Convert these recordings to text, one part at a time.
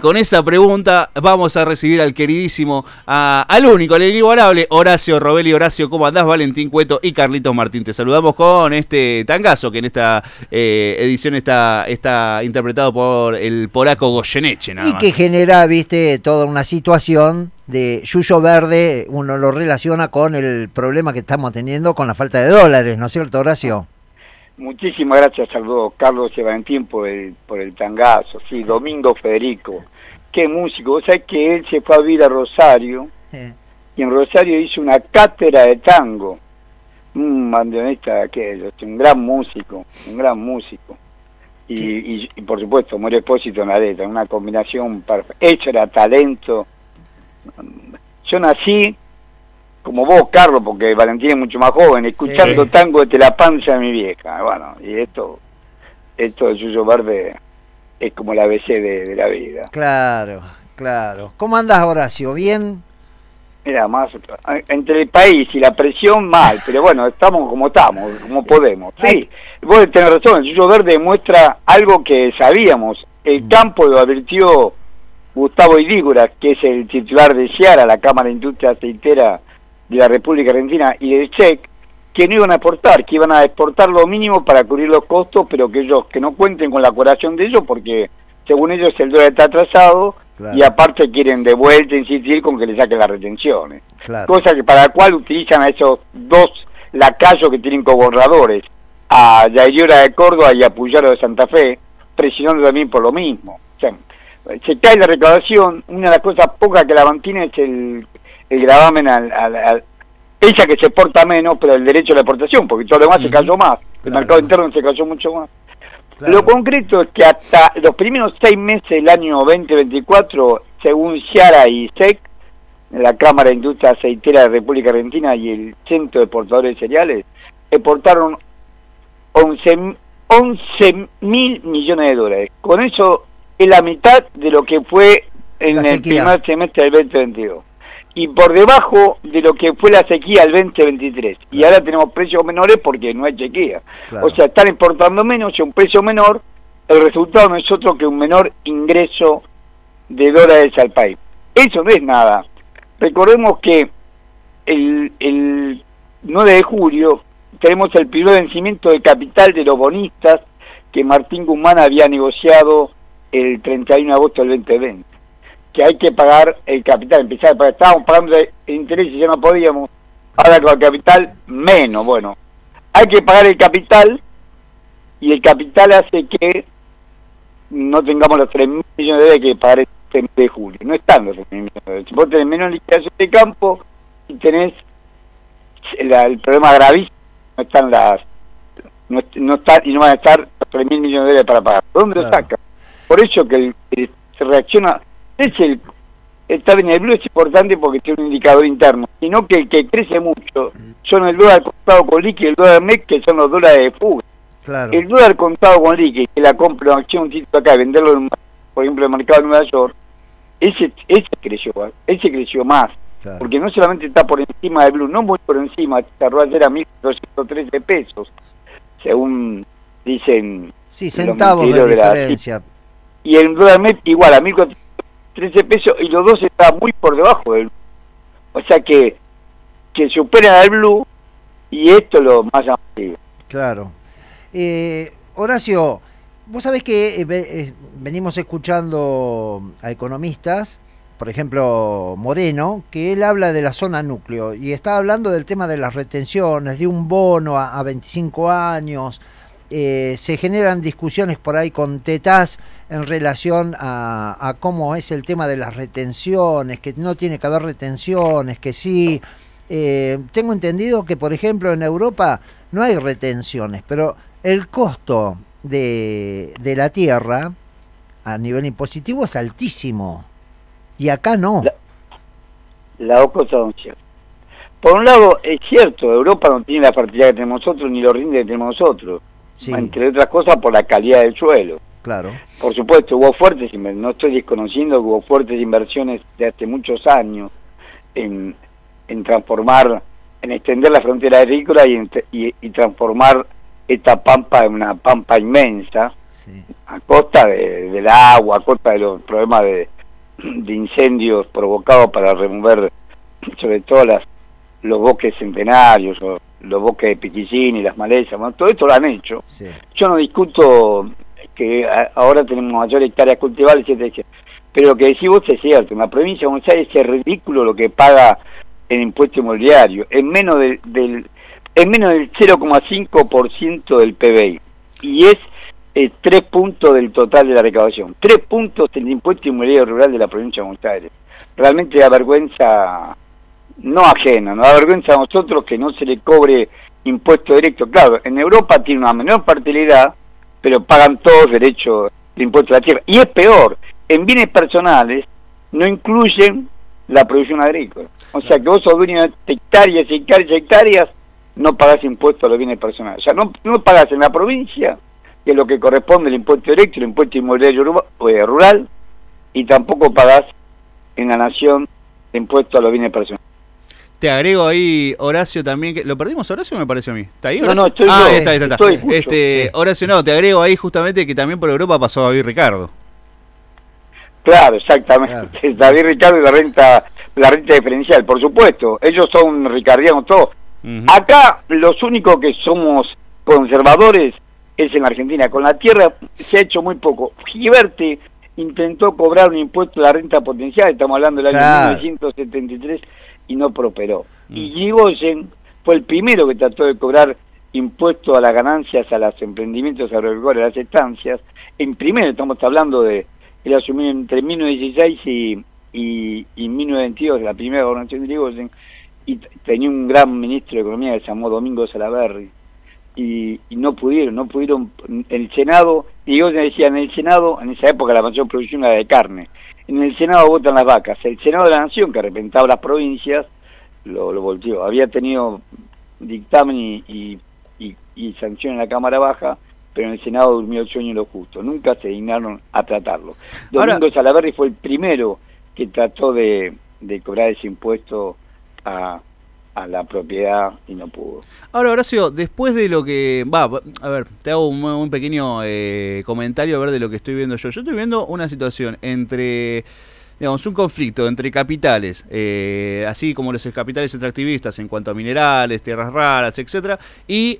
Con esa pregunta vamos a recibir al queridísimo, al único, al inigualable Horacio Robelli. Horacio, ¿cómo andás? Valentín Cueto y Carlitos Martín. Te saludamos con este tangazo que en esta edición está interpretado por el polaco Goyeneche. Y que genera, viste, toda una situación de Yuyo Verde, uno lo relaciona con el problema que estamos teniendo con la falta de dólares, ¿no es cierto, Horacio? Muchísimas gracias, saludos Carlos y Valentín por el tangazo, sí, Domingo Federico, qué músico. Vos sabés que él se fue a vivir a Rosario, y en Rosario hizo una cátedra de tango, un bandoneonista aquello, un gran músico, y por supuesto, Mario Espósito en la letra, una combinación perfecta. Eso era talento. Yo nací como vos, Carlos, porque Valentín es mucho más joven, escuchando tango desde la panza de mi vieja. Bueno, y esto de Yuyo Verde es como la ABC de la vida. Claro, claro. ¿Cómo andás, Horacio? ¿Bien? Mira, más entre el país y la presión, mal, pero bueno, estamos, como podemos. Sí, vos tenés razón, el Yuyo Verde demuestra algo que sabíamos. El campo lo advirtió Gustavo Idígora, que es el titular de Ciara, la Cámara de Industria Aceitera de la República Argentina, y del CHEC, que no iban a exportar, que iban a exportar lo mínimo para cubrir los costos, pero que no cuenten con la colaboración de ellos, porque según ellos el dólar está atrasado, y aparte quieren de vuelta insistir con que le saquen las retenciones. Cosa que para la cual utilizan a esos dos lacayos que tienen cogobernadores, a Yairiora de Córdoba y a Puyaro de Santa Fe, presionando también por lo mismo. O sea, se cae la recaudación. Una de las cosas pocas que la mantiene es el gravamen ella que se porta menos, pero el derecho a la exportación, porque todo lo demás se cayó más. El mercado interno se cayó mucho más. Lo concreto es que hasta los primeros 6 meses del año 2024, según Ciara y SEC, la Cámara de Industria Aceitera de República Argentina y el Centro de Exportadores de Cereales, exportaron 11 mil millones de dólares. Con eso es la mitad de lo que fue en el primer semestre del 2022. Y por debajo de lo que fue la sequía del 2023. Y ahora tenemos precios menores porque no hay sequía. O sea, están importando menos y a un precio menor, el resultado no es otro que un menor ingreso de dólares al país. Eso no es nada. Recordemos que el 9 de julio tenemos el primer vencimiento de capital de los bonistas que Martín Guzmán había negociado el 31 de agosto del 2020. Que hay que pagar el capital, empezar a pagar, estábamos pagando el interés y ya no podíamos, ahora con el capital menos. Bueno, hay que pagar el capital, y el capital hace que no tengamos los 3.000 millones de dólares que pagar este mes de julio. No están los 3.000 millones de dólares. Si vos tenés menos liquidación de campo y tenés el problema gravísimo, no están y no van a estar los 3.000 millones de dólares para pagar. ¿Dónde lo sacan? Por eso que se reacciona. Está bien, el blue es importante porque tiene un indicador interno, sino que el que crece mucho son el dólar contado con liqui y el dólar MEC, que son los dólares de fuga. El dólar contado con liqui, que la compra una acción, un título acá y venderlo, por ejemplo, en el mercado de Nueva York, ese creció más, porque no solamente está por encima del blue, no muy por encima, cerró ayer a 1.213 pesos, según dicen. Sí, centavos de diferencia. Y el dólar MEC igual a 1.413 pesos, y los dos están muy por debajo del blue. O sea que superan al blue, y esto es lo más llamativo. Claro. Horacio, vos sabés que venimos escuchando a economistas, por ejemplo Moreno, que él habla de la zona núcleo y está hablando del tema de las retenciones, de un bono a 25 años. Se generan discusiones por ahí con Tetaz en relación a cómo es el tema de las retenciones, que no tiene que haber retenciones, que sí. Tengo entendido que, por ejemplo, en Europa no hay retenciones, pero el costo de la tierra a nivel impositivo es altísimo, y acá no. Las dos cosas son ciertas. Por un lado, es cierto, Europa no tiene la fertilidad que tenemos nosotros, ni los rindes que tenemos nosotros. Sí. Entre otras cosas por la calidad del suelo. Claro. Por supuesto, no estoy desconociendo que hubo fuertes inversiones de hace muchos años en transformar, en extender la frontera agrícola y transformar esta pampa en una pampa inmensa, Sí. a costa del agua, a costa de los problemas de incendios provocados para remover sobre todo los bosques centenarios, o los bosques de piquillín y las malezas, bueno, todo esto lo han hecho. Sí. Yo no discuto que ahora tenemos mayor hectáreas cultivables, etcétera, etcétera. Pero lo que decís vos es cierto, en la provincia de Buenos Aires es ridículo lo que paga en impuesto inmobiliario, en menos del 0,5% del PBI, y es 3 puntos del total de la recaudación, 3 puntos del impuesto inmobiliario rural de la provincia de Buenos Aires. Realmente da vergüenza, no ajena, nos da vergüenza a nosotros que no se le cobre impuesto directo. Claro, en Europa tiene una menor parcialidad, pero pagan todos derechos de impuesto a la tierra. Y es peor, en bienes personales no incluyen la producción agrícola. O sea que vos sos dueño de hectáreas y hectáreas y hectáreas, no pagás impuesto a los bienes personales. O sea, no pagás en la provincia, que es lo que corresponde el impuesto directo, el impuesto inmobiliario rural, y tampoco pagás en la nación el impuesto a los bienes personales. Te agrego ahí, Horacio, también, que ¿lo perdimos, Horacio, me pareció a mí? ¿Está ahí, Horacio? No, estoy yo. Ahí está. Estoy, sí. Horacio, no, te agrego ahí justamente que también por Europa pasó David Ricardo. Claro, exactamente. Claro. David Ricardo y la renta diferencial, por supuesto. Ellos son ricardianos todos. Acá los únicos que somos conservadores es en Argentina. Con la tierra se ha hecho muy poco. Gilberti intentó cobrar un impuesto a la renta potencial, estamos hablando del año 1973, y no prosperó. Y Irigoyen fue el primero que trató de cobrar impuesto a las ganancias a los emprendimientos agropecuarios, a las estancias. En primero, estamos hablando de, él asumió entre 1916 y 1922, la primera gobernación de Irigoyen, y tenía un gran ministro de Economía que se llamó Domingo Salaverry, y no pudieron, el Senado, Irigoyen decía, en el Senado, en esa época la mayor producción era de carne, en el Senado votan las vacas, el Senado de la Nación, que representaba las provincias, lo volteó, había tenido dictamen y sanción en la Cámara Baja, pero en el Senado durmió el sueño lo justo, nunca se dignaron a tratarlo. Domingo Salaverry fue el primero que trató de cobrar ese impuesto a la propiedad y no pudo. Ahora, Horacio, después de lo que... a ver, te hago un pequeño comentario a ver de lo que estoy viendo yo. Yo estoy viendo una situación entre... digamos, un conflicto entre capitales, así como los capitales extractivistas en cuanto a minerales, tierras raras, etcétera, y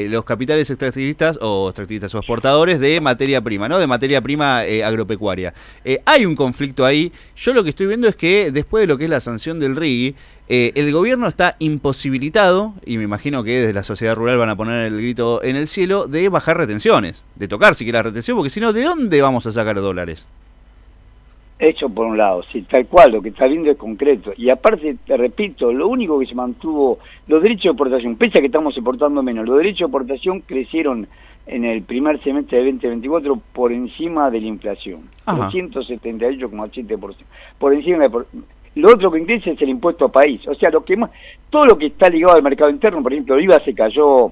los capitales extractivistas o exportadores de materia prima, ¿no? De materia prima agropecuaria. Hay un conflicto ahí. Yo lo que estoy viendo es que después de lo que es la sanción del RIGI, el gobierno está imposibilitado, y me imagino que desde la sociedad rural van a poner el grito en el cielo, de bajar retenciones, de tocar siquiera la retención, porque si no, ¿de dónde vamos a sacar dólares? Hecho por un lado, sí, tal cual, lo que está viendo es concreto. Y aparte, te repito, lo único que se mantuvo, los derechos de exportación, pese a que estamos exportando menos, los derechos de exportación crecieron en el primer semestre de 2024 por encima de la inflación, 278,7%, por encima de lo otro que crece es el impuesto a país, o sea, lo que más, todo lo que está ligado al mercado interno, por ejemplo, el IVA se cayó,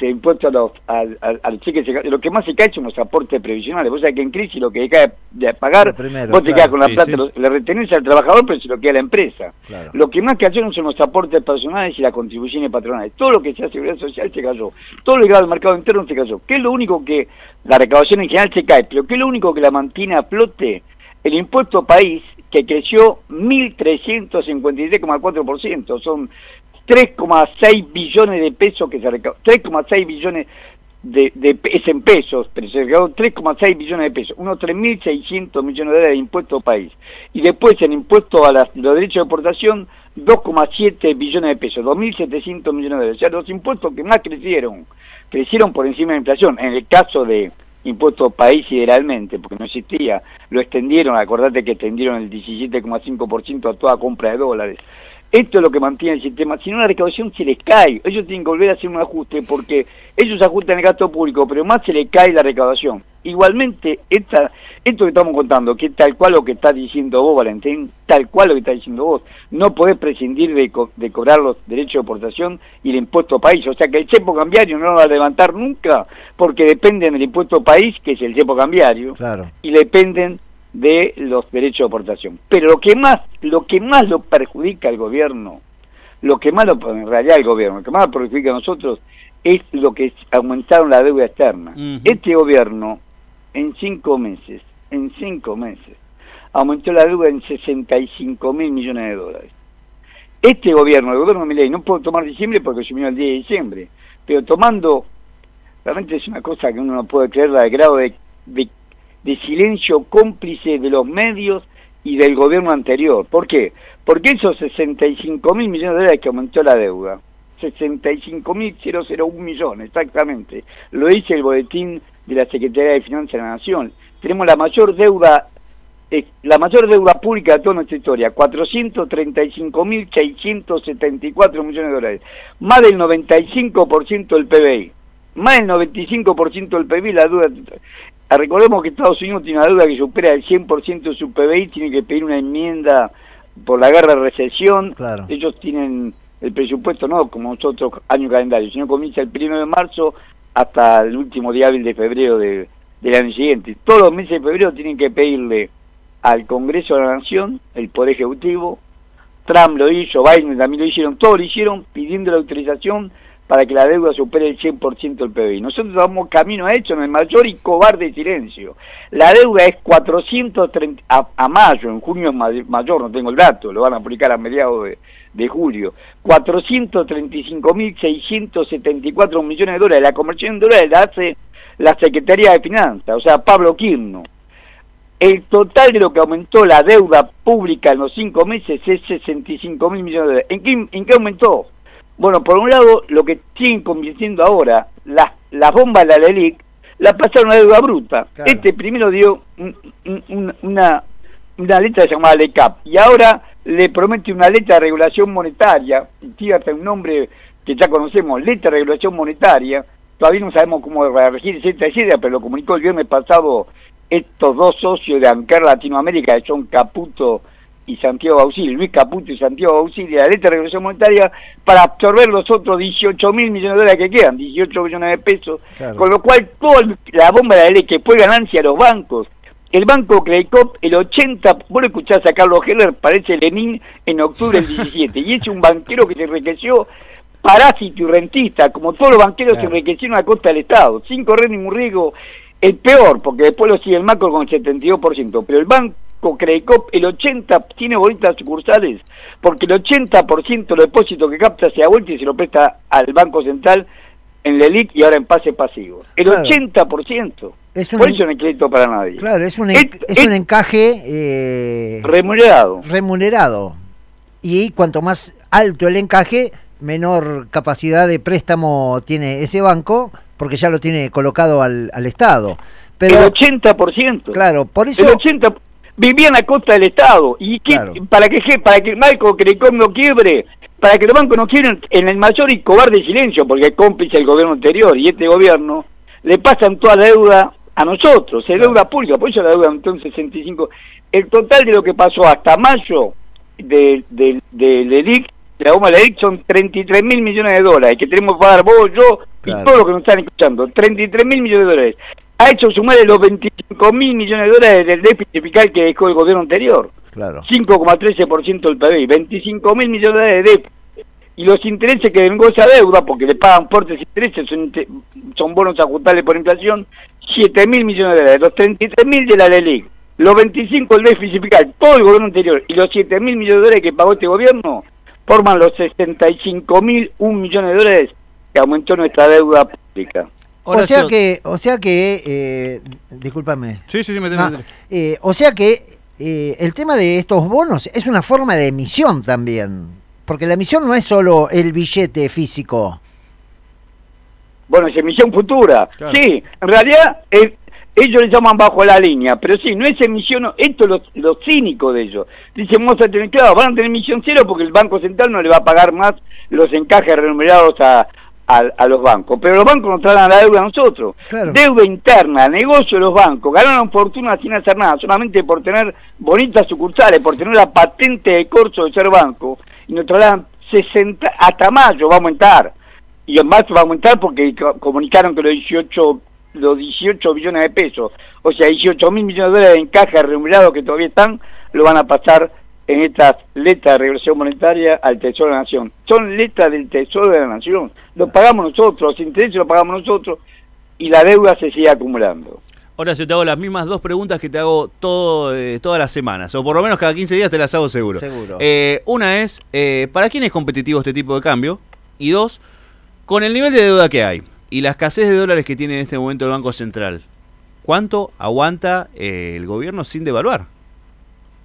impuesto al cheque, lo que más se cae son los aportes previsionales. Vos sabés que en crisis lo que deja de pagar, primero, vos te quedás con la plata, sí. le retenés al trabajador, pero se lo queda a la empresa. Claro. Lo que más cayeron son los aportes personales y las contribuciones patronales. Todo lo que sea seguridad social se cayó. Todo lo ligado al mercado interno se cayó. ¿Qué es lo único que la recaudación en general se cae? Pero ¿qué es lo único que la mantiene a flote? El impuesto país, que creció 1.353,4%. Son 3,6 billones de pesos que se recaudó, 3,6 billones es en pesos, pero se recaudó 3,6 billones de pesos, unos 3.600 millones de dólares de impuesto país. Y después en impuesto a los derechos de exportación, 2,7 billones de pesos, 2.700 millones de dólares. O sea, los impuestos que más crecieron por encima de la inflación. En el caso de impuesto país idealmente, porque no existía, lo extendieron, acordate que extendieron el 17,5% a toda compra de dólares. Esto es lo que mantiene el sistema. Si no, la recaudación se les cae. Ellos tienen que volver a hacer un ajuste porque ellos ajustan el gasto público, pero más se les cae la recaudación. Igualmente, esto que estamos contando, que es tal cual lo que estás diciendo vos, Valentín, tal cual lo que estás diciendo vos, no podés prescindir de cobrar los derechos de exportación y el impuesto país. O sea que el cepo cambiario no lo va a levantar nunca porque dependen del impuesto país, que es el cepo cambiario, claro, y dependen de los derechos de exportación. Pero lo que más lo perjudica al gobierno, en realidad el gobierno, lo que más lo perjudica a nosotros es lo que aumentaron la deuda externa. Ujú. Este gobierno, en 5 meses, aumentó la deuda en 65.000 millones de dólares. Este gobierno, el gobierno de Milei, no puedo tomar diciembre porque asumió el 10 de diciembre, pero tomando, realmente es una cosa que uno no puede creer, el grado de silencio cómplice de los medios y del gobierno anterior. ¿Por qué? Porque esos 65.000 millones de dólares que aumentó la deuda, 65.001 millones exactamente, lo dice el boletín de la Secretaría de Finanzas de la Nación. Tenemos la mayor deuda pública de toda nuestra historia, 435.674 millones de dólares, más del 95% del PBI, más del 95% del PBI la deuda. Recordemos que Estados Unidos tiene una deuda que supera el 100% de su PBI, tiene que pedir una enmienda por la guerra de recesión. Claro. Ellos tienen el presupuesto, no como nosotros, año calendario, sino comienza el 1 de marzo hasta el último día hábil de febrero del año siguiente. Todos los meses de febrero tienen que pedirle al Congreso de la Nación, el Poder Ejecutivo. Trump lo hizo, Biden también lo hicieron, todos lo hicieron pidiendo la autorización para que la deuda supere el 100% del PBI. Nosotros damos camino a hecho en el mayor y cobarde silencio. La deuda es 430, a mayo, en junio es mayor, no tengo el dato, lo van a publicar a mediados de julio, 435.674 millones de dólares. La conversión en dólares la hace la Secretaría de Finanzas, o sea, Pablo Quirno. El total de lo que aumentó la deuda pública en los 5 meses es 65.000 millones de dólares. ¿En qué aumentó? Bueno, por un lado, lo que siguen convirtiendo ahora, las bombas de la LELIC, la pasaron a deuda bruta. Claro. Este primero dio una letra llamada LECAP, y ahora le promete una letra de regulación monetaria, tiene hasta un nombre que ya conocemos, letra de regulación monetaria. Todavía no sabemos cómo regir, etcétera, pero lo comunicó el viernes pasado estos dos socios de Ancar Latinoamérica, que son Caputo y Santiago Bausili, Luis Caputo y Santiago Bausili, la letra de regulación monetaria para absorber los otros 18.000 millones de dólares que quedan, 18 millones de pesos, Claro. con lo cual toda la bomba de la ley que fue ganancia a los bancos, el banco Credicop, el 80, vos lo escuchás a Carlos Heller, parece Lenin en octubre del 17, y es un banquero que se enriqueció parásito y rentista, como todos los banqueros Claro. se enriquecieron a costa del Estado, sin correr ningún riesgo. El peor, porque después lo sigue el Macro con el 72%, pero el banco Credicop, el 80% tiene bonitas sucursales, porque el 80% de los depósitos que capta se da vuelta y se lo presta al Banco Central en LELIC y ahora en pase pasivo. El Claro. 80%. Es Por eso no hay crédito para nadie. Claro, es un Es encaje remunerado. remunerado. Y cuanto más alto el encaje, menor capacidad de préstamo tiene ese banco, porque ya lo tiene colocado al Estado. Pero, El 80%. claro, por eso... El 80% vivían a costa del Estado. ¿Y qué, Claro. para que el Banco Credicop no quiebre? Para que los bancos no quiebren en el mayor y cobarde silencio, porque es cómplice el gobierno anterior y este gobierno, le pasan toda la deuda a nosotros, es deuda pública, por eso la deuda aumentó en 65. El total de lo que pasó hasta mayo de LELIC, de la bomba de LELIC, son 33.000 millones de dólares, que tenemos que pagar vos, yo Claro. y todos los que nos están escuchando. 33.000 millones de dólares. Ha hecho sumar de los 25.000 millones de dólares del déficit fiscal que dejó el gobierno anterior. Claro. 5,13% del PBI, 25.000 millones de dólares de déficit. Y los intereses que vengó esa deuda, porque le pagan fuertes intereses, son bonos ajustables por inflación, 7.000 millones de dólares. Los 33.000 de la LELIC, los 25 del déficit fiscal, todo el gobierno anterior, y los 7.000 millones de dólares que pagó este gobierno, forman los 65.001 millones de dólares que aumentó nuestra deuda pública. Horacio. O sea que, discúlpame. Sí, metele, No, metele. o sea que el tema de estos bonos es una forma de emisión también, porque la emisión no es solo el billete físico. Bueno, es emisión futura. Claro. Sí, en realidad ellos le llaman bajo la línea, pero sí, no es emisión, esto es lo cínico de ellos. Dicen, vamos a tener, claro, van a tener emisión cero porque el Banco Central no le va a pagar más los encajes remunerados a los bancos, pero los bancos nos traen la deuda a nosotros. Claro. Deuda interna, negocio de los bancos, ganaron fortuna sin hacer nada, solamente por tener bonitas sucursales, por tener la patente de corso de ser banco, y nos traen 60, hasta mayo va a aumentar, y en marzo va a aumentar porque comunicaron que los 18 billones de pesos, o sea, 18.000 millones de dólares de encaje remunerados que todavía están, lo van a pasar en estas letras de regresión monetaria al Tesoro de la Nación. Son letras del Tesoro de la Nación. Lo pagamos nosotros, los intereses los pagamos nosotros y la deuda se sigue acumulando. Ahora yo te hago las mismas dos preguntas que te hago todas las semanas, o por lo menos cada 15 días te las hago seguro. Una es, ¿para quién es competitivo este tipo de cambio? Y dos, con el nivel de deuda que hay y la escasez de dólares que tiene en este momento el Banco Central, ¿cuánto aguanta el gobierno sin devaluar?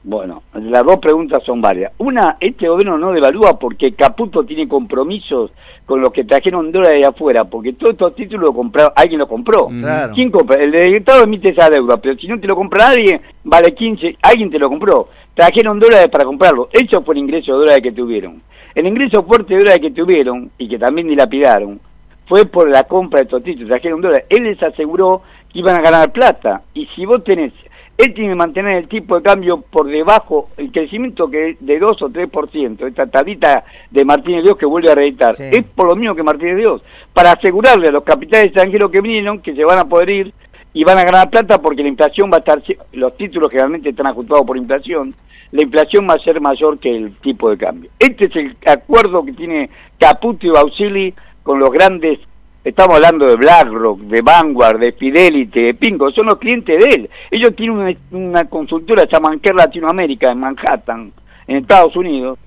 Bueno, las dos preguntas son varias. Una, este gobierno no devalúa porque Caputo tiene compromisos con los que trajeron dólares de afuera, porque todos estos títulos lo compraron, alguien lo compró. Claro. ¿Quién compra? El Estado emite esa deuda, pero si no te lo compra nadie, vale 15, alguien te lo compró. Trajeron dólares para comprarlo. Eso fue el ingreso de dólares que tuvieron. El ingreso fuerte de dólares que tuvieron, y que también dilapidaron, fue por la compra de estos títulos, trajeron dólares. Él les aseguró que iban a ganar plata, y si vos tenés... Él tiene que mantener el tipo de cambio por debajo, el crecimiento que es de 2 o 3%, esta tablita de Martínez Dios que vuelve a reeditar, sí, es por lo mismo que Martínez Dios, para asegurarle a los capitales extranjeros que vinieron que se van a poder ir y van a ganar plata porque la inflación va a estar, los títulos generalmente están ajustados por inflación, la inflación va a ser mayor que el tipo de cambio. Este es el acuerdo que tiene Caputo y Bausili con los grandes. Estamos hablando de BlackRock, de Vanguard, de Fidelity, de Pinco, son los clientes de él. Ellos tienen una consultora llamada Care Latinoamérica en Manhattan, en Estados Unidos,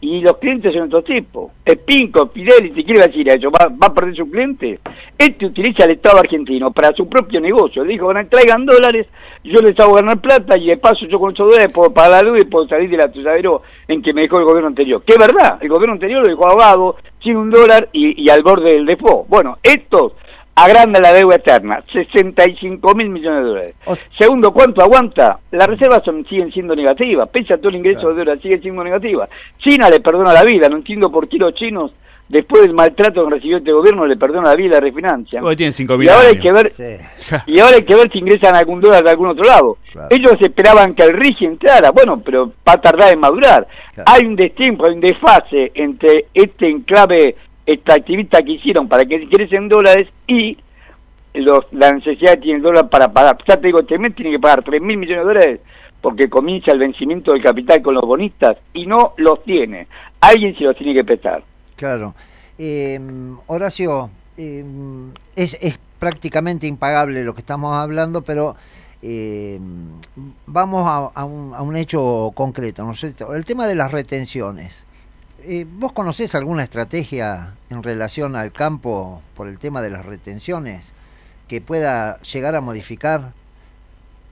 y los clientes son otro tipo. Es Pinco, Fidelity, ¿qué le va a decir a ellos? ¿Va a perder su cliente? Este utiliza al Estado argentino para su propio negocio. Le dijo, bueno, traigan dólares, yo les hago ganar plata y de paso yo con esos dólares puedo pagar la luz y puedo salir del atolladero en que me dejó el gobierno anterior. Que es verdad, el gobierno anterior lo dejó ahogado, sin $1 y al borde del default. Bueno, estos agrandan la deuda eterna, 65.000 millones de dólares. Segundo, ¿cuánto aguanta? Las reservas siguen siendo negativas, pese a todo el ingreso de dólares, sigue siendo negativa. China le perdona la vida, no entiendo por qué los chinos, después del maltrato que recibió este gobierno, le perdona la vida y la refinancian. Tienen 5.000 y ahora años. Hay que ver, sí. Y ahora hay que ver si ingresan algún dólar de algún otro lado. Claro. Ellos esperaban que el RIGI entrara, bueno, pero va a tardar en madurar. Claro. Hay un destiempo, hay un desfase entre este enclave extractivista que hicieron para que ingresen dólares y la necesidad que tiene el dólar para pagar. Ya te digo, este mes tiene que pagar 3.000 millones de dólares porque comienza el vencimiento del capital con los bonistas y no los tiene. Alguien se los tiene que prestar. Claro. Horacio, es prácticamente impagable lo que estamos hablando, pero vamos a un hecho concreto, ¿no es cierto? El tema de las retenciones. ¿Vos conocés alguna estrategia en relación al campo por el tema de las retenciones que pueda llegar a modificar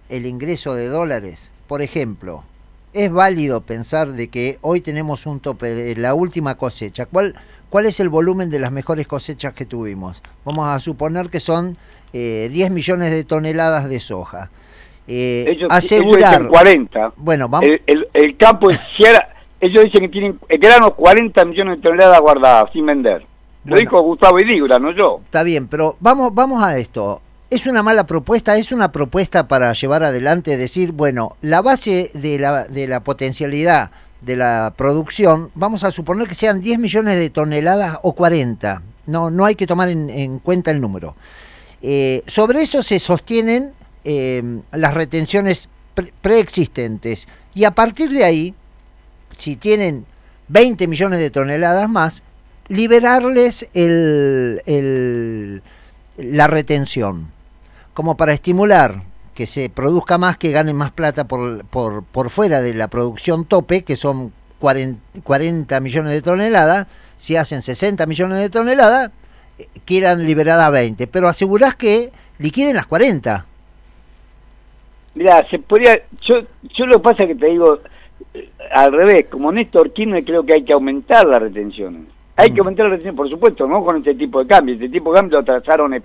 el ingreso de dólares? Por ejemplo, ¿es válido pensar de que hoy tenemos un tope de la última cosecha? ¿Cuál es el volumen de las mejores cosechas que tuvimos? Vamos a suponer que son 10 millones de toneladas de soja. Asegurar... Ellos 40. Bueno, vamos... El campo es... Ellos dicen que tienen granos 40 millones de toneladas guardadas, sin vender. Lo dijo Gustavo Idígora, no yo. Está bien, pero vamos a esto. ¿Es una mala propuesta? ¿Es una propuesta para llevar adelante? Decir, bueno, la base de la potencialidad de la producción, vamos a suponer que sean 10 millones de toneladas o 40. No hay que tomar en cuenta el número. Sobre eso se sostienen las retenciones preexistentes. Y a partir de ahí, si tienen 20 millones de toneladas más, liberarles la retención, como para estimular que se produzca más, que ganen más plata por fuera de la producción tope, que son 40 millones de toneladas. Si hacen 60 millones de toneladas, quieran liberadas 20, pero asegurás que liquiden las 40. Mirá, se podría... Yo lo que pasa es que te digo... al revés, como Néstor Kirchner, creo que hay que aumentar las retenciones. Hay que aumentar las retenciones, por supuesto, no con este tipo de cambio. Este tipo de cambio lo atrasaron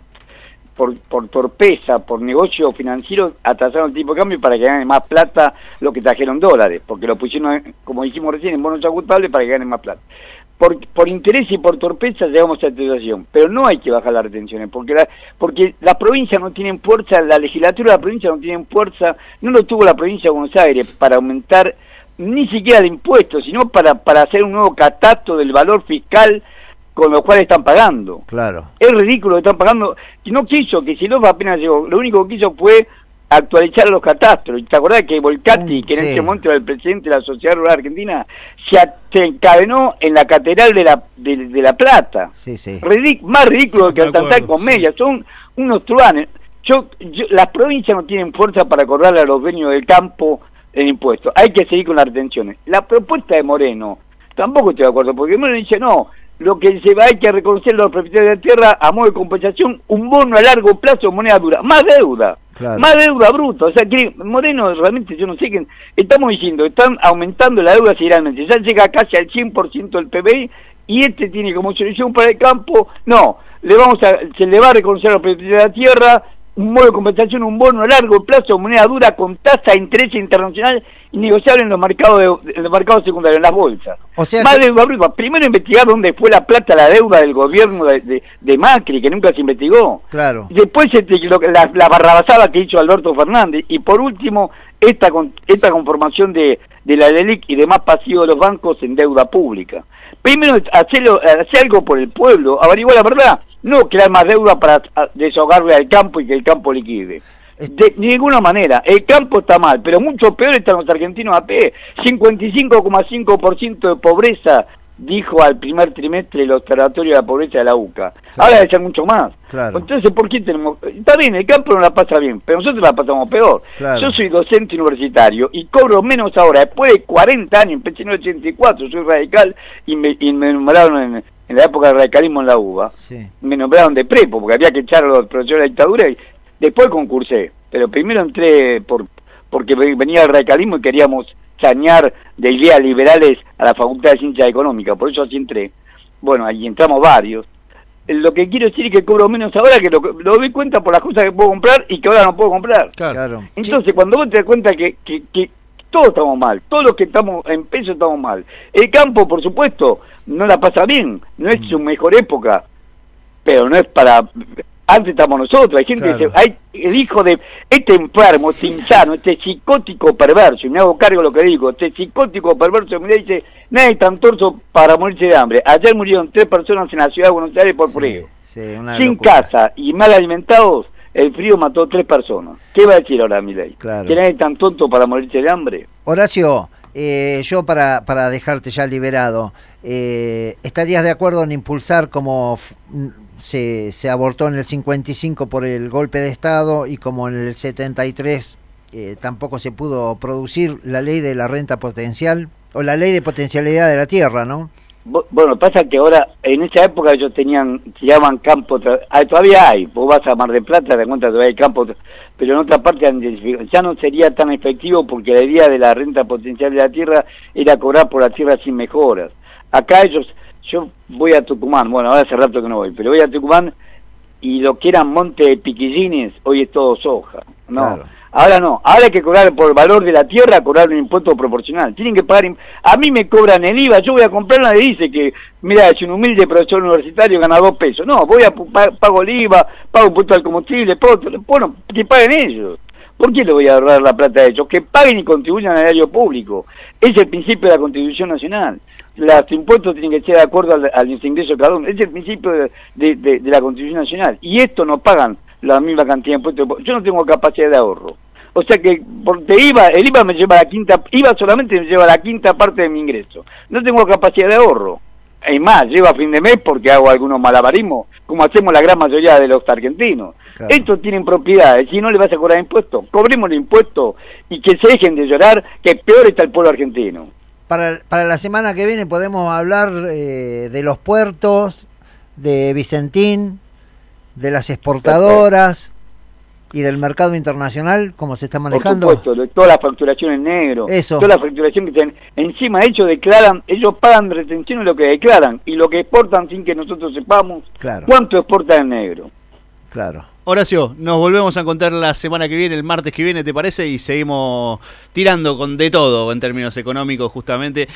por torpeza, por negocio financiero, atrasaron el tipo de cambio para que ganen más plata lo que trajeron dólares, porque lo pusieron, como dijimos recién, en bonos ajustables para que ganen más plata. Por interés y por torpeza llegamos a esta situación, pero no hay que bajar las retenciones, porque las provincias no tienen fuerza, la legislatura de la provincia no tiene fuerza, no lo tuvo la provincia de Buenos Aires para aumentar ni siquiera el impuesto, sino para hacer un nuevo catastro del valor fiscal con lo cual están pagando. Claro. Es ridículo que están pagando. Y no quiso, que si no apenas llegó, lo único que quiso fue actualizar los catastros. ¿Te acordás que Volcati, que en sí. ese momento era el presidente de la Sociedad Rural Argentina, se encadenó en la Catedral de la Plata? Sí, sí. Más ridículo que Me Altantal acuerdo, con Mella. Son unos truanes. Las provincias no tienen fuerza para cobrarle a los dueños del campo el impuesto. Hay que seguir con las retenciones. La propuesta de Moreno, tampoco estoy de acuerdo, porque Moreno dice, no, lo que hay que reconocer a los propietarios de la tierra a modo de compensación, un bono a largo plazo, moneda dura, más deuda. Claro. Más deuda bruta, o sea que Moreno realmente, yo no sé qué, estamos diciendo, están aumentando la deuda seguidamente, ya llega casi al 100% del PBI, y tiene como solución para el campo, no, se le va a reconocer a los propietarios de la tierra, un modo de compensación, un bono a largo plazo, moneda dura con tasa de interés internacional innegociable en los mercados secundarios, en las bolsas. O sea más que... deuda bruta. Primero investigar dónde fue la plata, la deuda del gobierno de Macri, que nunca se investigó. Claro. Después la barrabasada que hizo Alberto Fernández. Y por último, esta conformación de la LELIC y demás pasivos de los bancos en deuda pública. Primero, hacer algo por el pueblo, averiguar la verdad, no crear más deuda para desahogarle al campo y que el campo liquide. De ninguna manera, el campo está mal, pero mucho peor están los argentinos a pie. 55,5% de pobreza, dijo al primer trimestre el Observatorio de la Pobreza de la UCA. Claro. Ahora debe ser mucho más. Claro. Entonces, ¿por qué tenemos...? Está bien, el campo no la pasa bien, pero nosotros la pasamos peor. Claro. Yo soy docente universitario y cobro menos ahora. Después de 40 años, empecé en el 84, soy radical y me nombraron en la época del radicalismo en la UBA. Sí. Me nombraron de prepo, porque había que echar a los profesores de la dictadura y después concursé. Pero primero entré porque venía el radicalismo y queríamos sanear de ideas liberales a la Facultad de Ciencias Económicas, por eso así entré. Bueno, ahí entramos varios. Lo que quiero decir es que cobro menos ahora, que lo doy cuenta por las cosas que puedo comprar y que ahora no puedo comprar. Claro. Entonces, cuando vos te das cuenta que todos estamos mal, todos los que estamos en peso estamos mal. El campo, por supuesto, no la pasa bien, no es su mejor época, pero no es para... Antes estamos nosotros, hay gente Claro. hay el hijo de este enfermo, este insano, este psicótico perverso, y me hago cargo de lo que digo, este psicótico perverso me dice, nadie es tan torso para morirse de hambre. Ayer murieron 3 personas en la ciudad de Buenos Aires por frío. Sí, una Sin locura. casa y mal alimentados, el frío mató 3 personas. ¿Qué va a decir ahora Milei? Claro. ¿Que nadie es tan tonto para morirse de hambre? Horacio, yo para dejarte ya liberado, ¿estarías de acuerdo en impulsar como se abortó en el 55 por el golpe de Estado y como en el 73 tampoco se pudo producir la ley de la renta potencial o la ley de potencialidad de la tierra, ¿no? Bueno, pasa que ahora, en esa época ellos se llaman campo, todavía hay, vos vas a Mar del Plata, te das cuenta que todavía hay campo, pero en otra parte ya no sería tan efectivo porque la idea de la renta potencial de la tierra era cobrar por la tierra sin mejoras. Acá yo voy a Tucumán, bueno, ahora hace rato que no voy, pero voy a Tucumán y lo que eran monte de piquillines, hoy es todo soja, ¿no? Claro. Ahora no, ahora hay que cobrar por el valor de la tierra, cobrar un impuesto proporcional. Tienen que pagar, a mí me cobran el IVA, yo voy a comprarla y dice que, mira, es un humilde profesor universitario, gana 2 pesos. No, pago el IVA, pago impuesto al combustible, bueno, que paguen ellos. ¿Por qué le voy a ahorrar la plata a ellos? Que paguen y contribuyan al erario público. Es el principio de la Constitución Nacional. Los impuestos tienen que ser de acuerdo al ingreso de cada uno. Es el principio de la Constitución Nacional. Y esto no pagan la misma cantidad de impuestos. Yo no tengo capacidad de ahorro. O sea que el IVA me lleva IVA solamente me lleva la quinta parte de mi ingreso. No tengo capacidad de ahorro. Es más, llevo a fin de mes porque hago algunos malabarismos, como hacemos la gran mayoría de los argentinos. Claro. Estos tienen propiedades, si no le vas a cobrar impuestos, cobremos el impuesto y que se dejen de llorar, que peor está el pueblo argentino. Para la semana que viene podemos hablar de los puertos, de Vicentín, de las exportadoras y del mercado internacional, cómo se está manejando. Por supuesto, de toda la facturación en negro, Eso. toda la facturación que tienen. Encima ellos pagan retención de lo que declaran y lo que exportan sin que nosotros sepamos Claro. cuánto exportan en negro. Claro. Horacio, nos volvemos a encontrar la semana que viene, el martes que viene, ¿te parece? Y seguimos tirando de todo en términos económicos, justamente.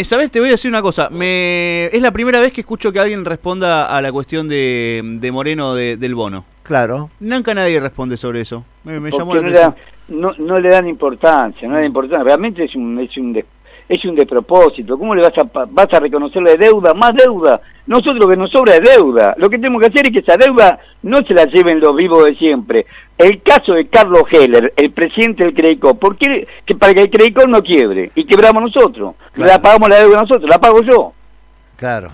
¿Sabés? Te voy a decir una cosa. Es la primera vez que escucho que alguien responda a la cuestión de Moreno del bono. Claro. Nunca nadie responde sobre eso. Me llamó Porque la atención. no le dan importancia, no le dan importancia. Realmente es un despropósito. ¿Cómo le vas a reconocerle deuda? Más deuda. Nosotros lo que nos sobra es deuda. Lo que tenemos que hacer es que esa deuda no se la lleven los vivos de siempre. El caso de Carlos Heller, el presidente del Credicop, ¿por qué? Que para que el Credicop no quiebre y quebramos nosotros. Claro. La pagamos la deuda nosotros, la pago yo. Claro,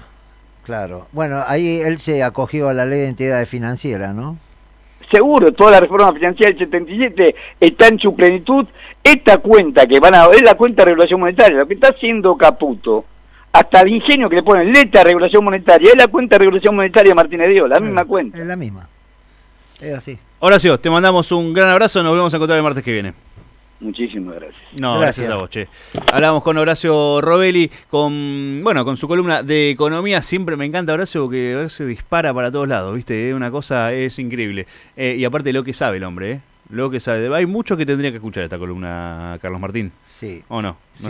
claro. Bueno, ahí él se acogió a la ley de entidades financieras, ¿no? Seguro, toda la reforma financiera del 77 está en su plenitud. Esta cuenta que van a ver, la cuenta de regulación monetaria, lo que está haciendo Caputo, hasta el ingenio que le ponen letra de regulación monetaria, es la cuenta de regulación monetaria de Martínez Dios, la misma cuenta. Es la misma. Es así. Horacio, te mandamos un gran abrazo, nos volvemos a encontrar el martes que viene. Muchísimas gracias. No, gracias a vos, che. Hablamos con Horacio Robelli, con su columna de economía. Siempre me encanta Horacio, porque Horacio dispara para todos lados, ¿viste? Una cosa es increíble. Y aparte lo que sabe el hombre, Lo que sabe. Hay muchos que tendría que escuchar esta columna, Carlos Martín. Sí. ¿O no? Sí.